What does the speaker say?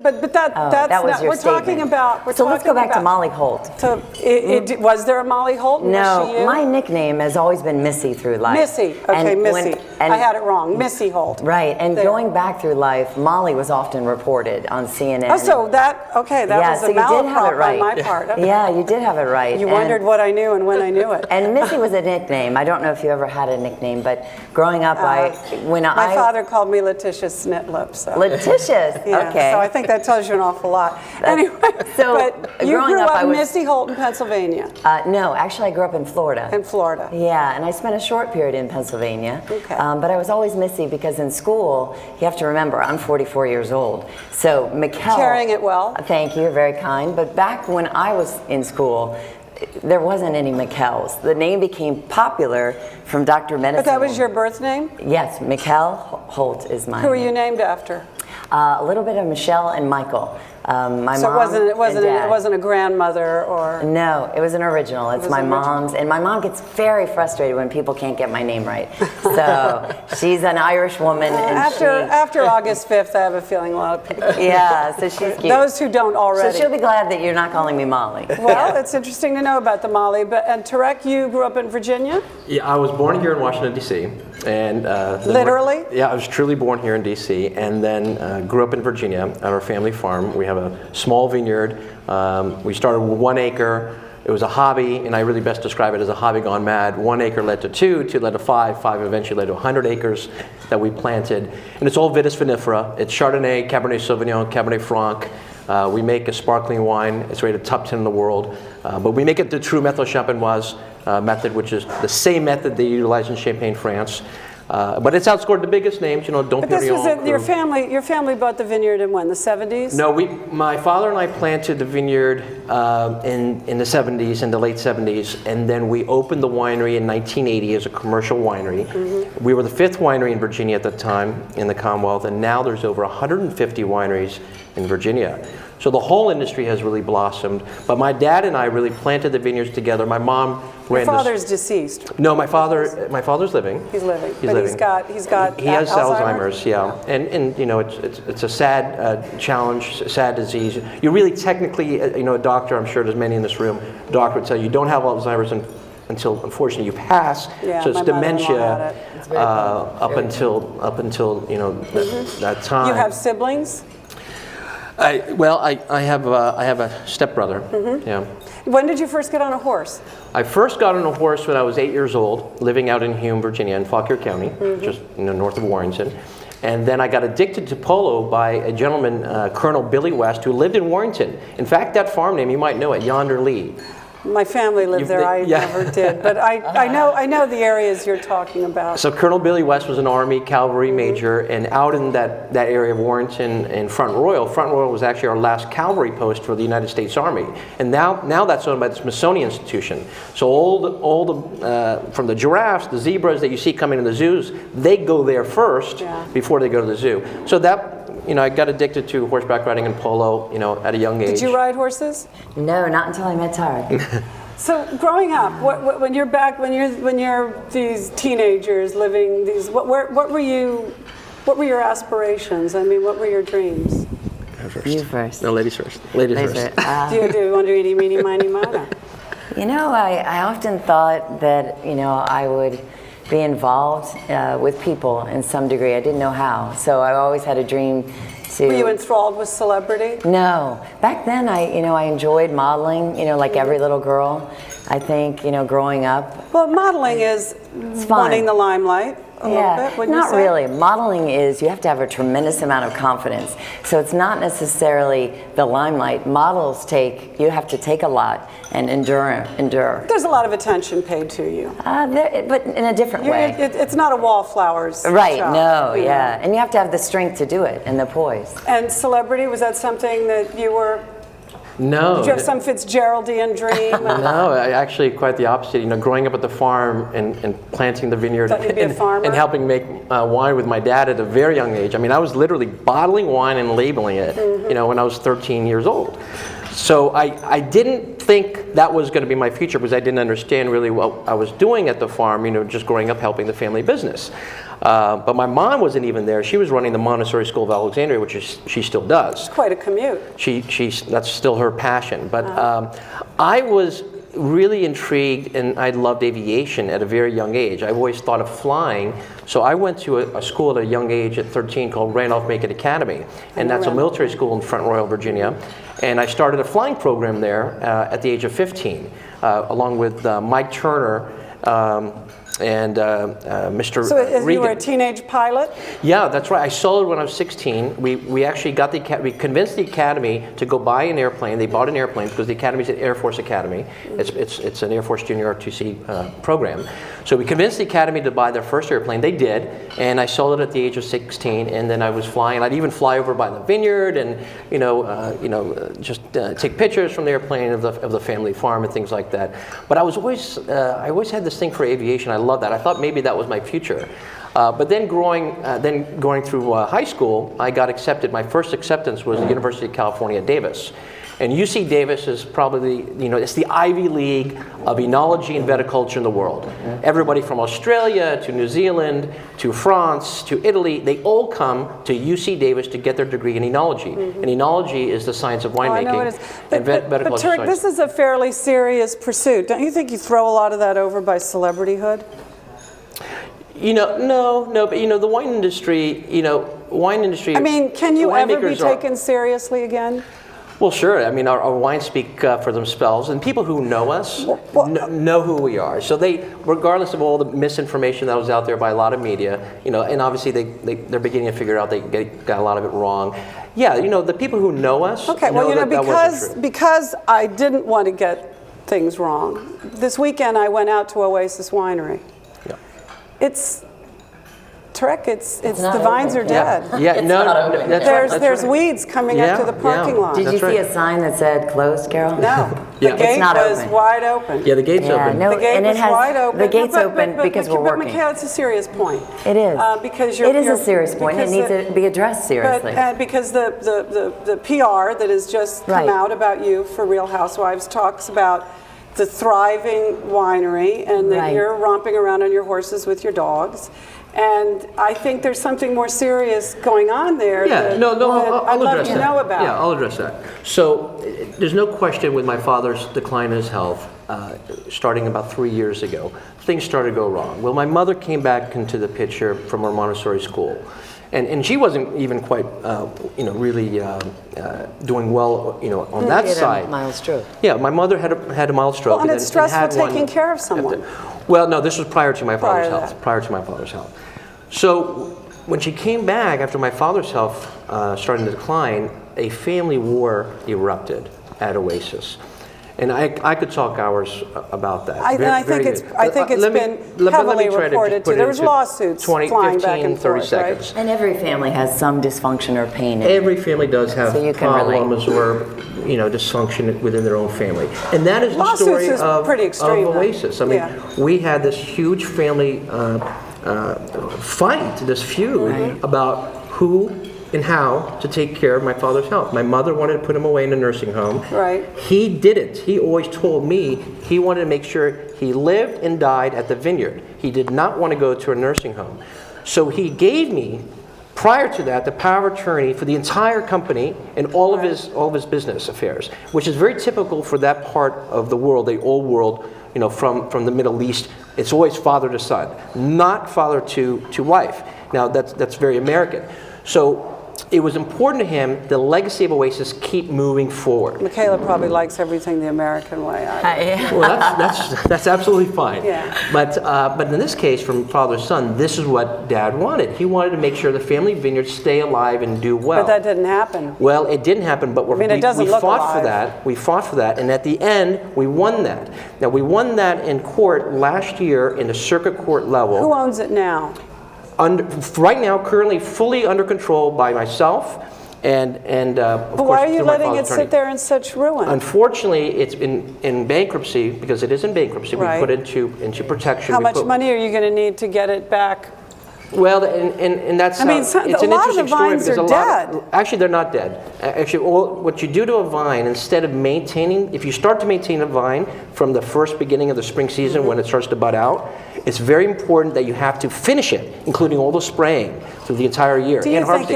But that's that was not, your we're talking statement. about. So let's go back to Molly Holt. So was there a Molly Holt? No, my nickname has always been Missy through life. Missy, okay, Missy. I had it wrong, Missy Holt. Right, and going back through life, Molly was often reported on CNN. Oh, so that was a malaprop on my part. Okay. Yeah, you did have it right. You wondered what I knew and when I knew it. And Missy was a nickname. I don't know if you ever had a nickname, but growing up, my father called me Letitia Snitlips. So. Letitia, yeah, okay. So I think that tells you an awful lot. Anyway, so but you grew up in Missy Holt in Pennsylvania. No, actually I grew up in Florida. In Florida. Yeah, and I spent a short period in Pennsylvania. Okay. But I was always Missy because in school, you have to remember, I'm 44 years old. So Michaele. Carrying it well. Thank you, you're very kind. But back when I was in school, there wasn't any Michaeles. The name became popular from Dr. Medicine. But that was your birth name? Yes, Michaele Holt is my name. Who are you named after? A little bit of Michelle and Michael. My so mom it wasn't a grandmother or? No, it was an original. It's my mom's, and my mom gets very frustrated when people can't get my name right. So she's an Irish woman. And after August 5th, I have a feeling a lot of people. Yeah, so she's cute. Those who don't already. So she'll be glad that you're not calling me Molly. Well, it's interesting to know about the Molly. And Tareq, you grew up in Virginia? Yeah, I was born here in Washington D.C. and literally. Yeah, I was truly born here in D.C. and then grew up in Virginia at our family farm. We have a small vineyard. We started with 1 acre. It was a hobby, and I really best describe it as a hobby gone mad. 1 acre led to 2, 2 led to 5, 5 eventually led to 100 acres that we planted. And it's all vitis vinifera. It's Chardonnay, Cabernet Sauvignon, Cabernet Franc. We make a sparkling wine. It's rated top 10 in the world. But we make it the true Methyl Champenoise method, which is the same method they utilize in Champagne, France. But it's outscored the biggest names, Dom Perignon. Your family bought the vineyard in when, the 70s? No, my father and I planted the vineyard in the 70s, in the late 70s, and then we opened the winery in 1980 as a commercial winery. Mm-hmm. We were the 5th winery in Virginia at the time in the Commonwealth, and now there's over 150 wineries in Virginia. So the whole industry has really blossomed. But my dad and I really planted the vineyards together. My mom ran. Your father's deceased. No, my father's living. He's living. He's living. He's got. He has Alzheimer's. Yeah, and it's a sad challenge, sad disease. You really technically, a doctor. I'm sure there's many in this room. A doctor would tell you don't have Alzheimer's until unfortunately you pass. Yeah, so it's dementia up until that time. You have siblings? I have a stepbrother. Mm-hmm. Yeah. When did you first get on a horse? I first got on a horse when I was 8 years old, living out in Hume, Virginia, in Fauquier County, just north of Warrington. And then I got addicted to polo by a gentleman, Colonel Billy West, who lived in Warrington. In fact, that farm name, you might know it, Yonder Lee. My family lived there. I never did, but I know the areas you're talking about. So Colonel Billy West was an Army cavalry major, and out in that area of Warrington and Front Royal was actually our last cavalry post for the United States Army, and now that's owned by the Smithsonian Institution. So all the from the giraffes, the zebras that you see coming in the zoos, they go there first before they go to the zoo. So that. I got addicted to horseback riding and polo, at a young age. Did you ride horses? No, not until I met Tareq. So growing up, when you're these teenagers living these, what were your aspirations? I mean, what were your dreams? First. You first. No, ladies first. Ladies first. Do you want to eat meeny, miny, miny? I often thought that, I would be involved with people in some degree. I didn't know how. So I always had a dream to... Were you enthralled with celebrity? No. Back then, I enjoyed modeling, like every little girl, I think, growing up. Well, modeling is wanting the limelight. A little bit, wouldn't you say? Not really. Modeling is, you have to have a tremendous amount of confidence. So it's not necessarily the limelight. Models you have to take a lot and endure. There's a lot of attention paid to you. But in a different way. It's not a wallflowers Right, shop, no, yeah. And you have to have the strength to do it and the poise. And celebrity, was that something that you were... No. Did you have some Fitzgeraldian dream? No, actually quite the opposite. Growing up at the farm and planting the vineyard and helping make wine with my dad at a very young age. I mean, I was literally bottling wine and labeling it, when I was 13 years old. So I didn't think that was going to be my future because I didn't understand really what I was doing at the farm, just growing up helping the family business. But my mom wasn't even there. She was running the Montessori School of Alexandria, which she still does. It's quite a commute. That's still her passion. But I was really intrigued, and I loved aviation at a very young age. I always thought of flying, so I went to a school at a young age at 13 called Randolph-Macon Academy, and that's a military school in Front Royal, Virginia. And I started a flying program there at the age of 15, along with Mike Turner and Mr. So Regan. you were a teenage pilot? Yeah, that's right. I sold it when I was 16. We actually got we convinced the Academy to go buy an airplane. They bought an airplane because the Academy's an Air Force Academy. It's an Air Force Junior ROTC program. So we convinced the Academy to buy their first airplane. They did, and I sold it at the age of 16. And then I was flying. I'd even fly over by the vineyard and just take pictures from the airplane of the family farm and things like that. But I always had this thing for aviation. I love that. I thought maybe that was my future. But then going through high school, I got accepted. My first acceptance was the University of California at Davis. And UC Davis is probably, it's the Ivy League of enology and viticulture in the world. Everybody from Australia to New Zealand to France to Italy, they all come to UC Davis to get their degree in enology. And enology is the science of winemaking. I know it is. But Viticulture Tareq, science. this is a fairly serious pursuit. Don't you think you throw a lot of that over by celebrityhood? No, but the wine industry, I mean, can you ever be taken seriously again? Well, sure. I mean, our wines speak for themselves, and people who know us know who we are. So regardless of all the misinformation that was out there by a lot of media, and obviously they're beginning to figure out they got a lot of it wrong. Yeah, the people who know us. Okay, know that wasn't true. because I didn't want to get things wrong. This weekend I went out to Oasis Winery. Yeah. Tareq, the vines are dead. Yeah, It's no, not open. There's weeds coming up to the parking lot. Did you see a sign that said closed, Carol? No, the Yeah. gate It's not was open. wide open. Yeah, the gate's open. No, The gate and was it has wide open. the gate's open because we're working. But Michaele, it's a serious point. It is. Because it is a serious point. It needs to be addressed seriously. Because the PR that has just come out about you for Real Housewives talks about the thriving winery and that you're romping around on your horses with your dogs. And I think there's something more serious going on there. Yeah, that, I'll address that. Know about. Yeah, I'll address that. So there's no question with my father's decline in his health, starting about 3 years ago, things started to go wrong. Well, my mother came back into the picture from her Montessori school. And she wasn't even quite, really doing well, on that side. Had a mild stroke. Yeah, my mother had a mild stroke. Well, and it's stressful taking care of someone. Well, no, this was prior to my father's health. Prior to my father's health. So when she came back after my father's health started to decline, a family war erupted at Oasis. And I could talk hours about that. I think it's been heavily reported too. There was lawsuits flying back and 30 forth, seconds. right? And every family has some dysfunction or pain in it. Every family does have So you can problems or dysfunction within their own family, and that is the story of Oasis. I mean, we had this huge family fight, this feud about who and how to take care of my father's health. My mother wanted to put him away in a nursing home. Right. He didn't. He always told me he wanted to make sure he lived and died at the vineyard. He did not want to go to a nursing home. So he gave me, prior to that, the power of attorney for the entire company and all of his business affairs, which is very typical for that part of the world, the old world, from the Middle East. It's always father to son, not father to wife. Now that's very American. So it was important to him the legacy of Oasis keep moving forward. Michaele probably likes everything the American way. Well, that's absolutely fine. Yeah. But in this case, from father to son, this is what Dad wanted. He wanted to make sure the family vineyards stay alive and do well. But that didn't happen. Well, it didn't happen, but we fought for that. We fought for that, and at the end, we won that. Now, we won that in court last year in the circuit court level. Who owns it now? Right now, currently fully under control by myself and of course, but why are you letting it attorney. sit there in such ruin? Unfortunately, it's in bankruptcy, because it is in bankruptcy. We put it into protection. How much money are you going to need to get it back? Well, and that's I mean, it's an a lot of the interesting story vines because are dead. Actually, they're not dead. Actually, what you do to a vine, instead of maintaining, if you start to maintain a vine from the first beginning of the spring season when it starts to bud out, It's very important that you have to finish it, including all the spraying through the entire year. Do you and think harvesting.